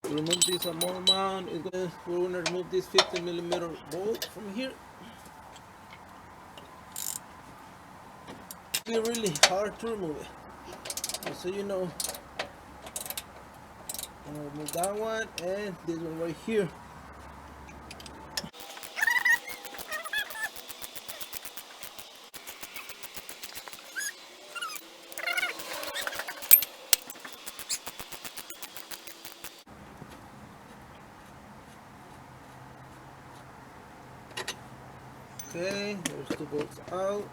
To remove this motor mount, we're gonna remove this 50mm bolt from here. It's really hard to remove it. Just so you know, I'm gonna remove that one and this one right here. Okay, there's two bolts out.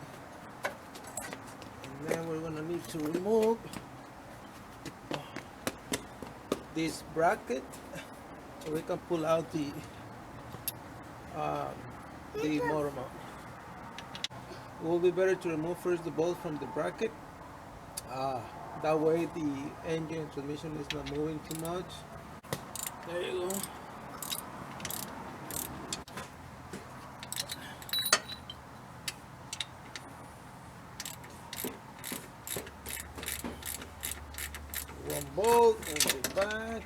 And then we're gonna need to remove this bracket so we can pull out the motor mount. It will be better to remove first the bolt from the bracket. That way the engine and transmission is not moving too much. There you go. One bolt in the back.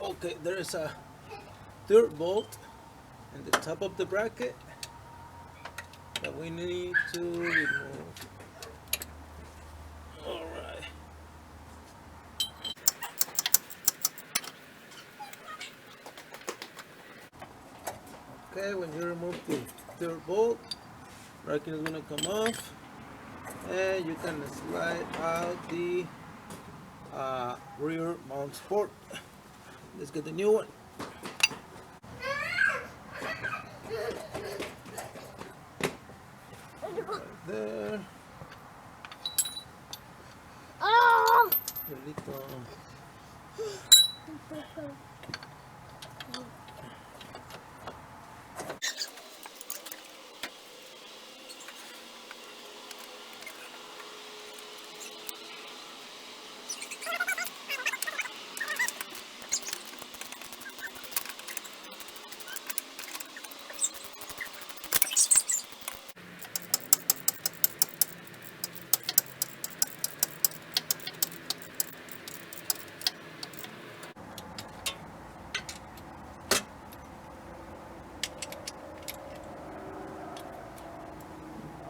Okay, there is a third bolt in the top of the bracket that we need to remove. Alright. Okay, when you remove the third bolt, bracket is going to come off and you can slide out the rear mount support. Let's get the new one. Right there. Oh! There we go.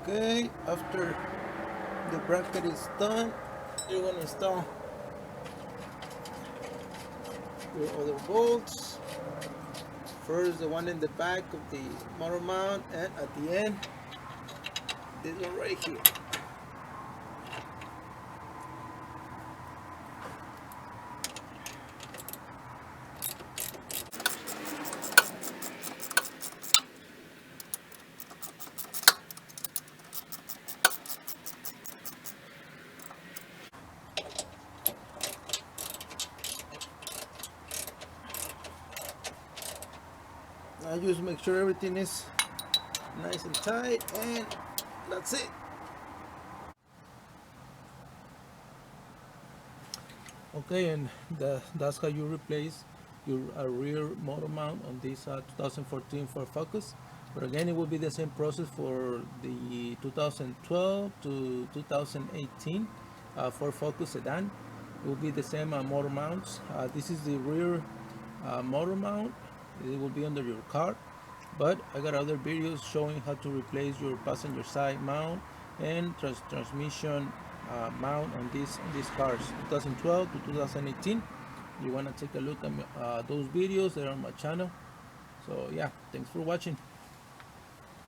Okay, after the bracket is done, you're going to install your other bolts. First, the one in the back of the motor mount, and at the end, this one right here. I just make sure everything is nice and tight, and that's it. Okay, and that's how you replace your rear motor mount on this 2014 Ford Focus. But again, it will be the same process for the 2012 to 2018 Ford Focus sedan. It will be the same motor mounts. This is the rear motor mount. It will be under your car, but I got other videos showing how to replace your passenger side mount and transmission mount on these cars 2012 to 2018. You want to take a look at those videos. They're on my channel. So yeah, thanks for watching.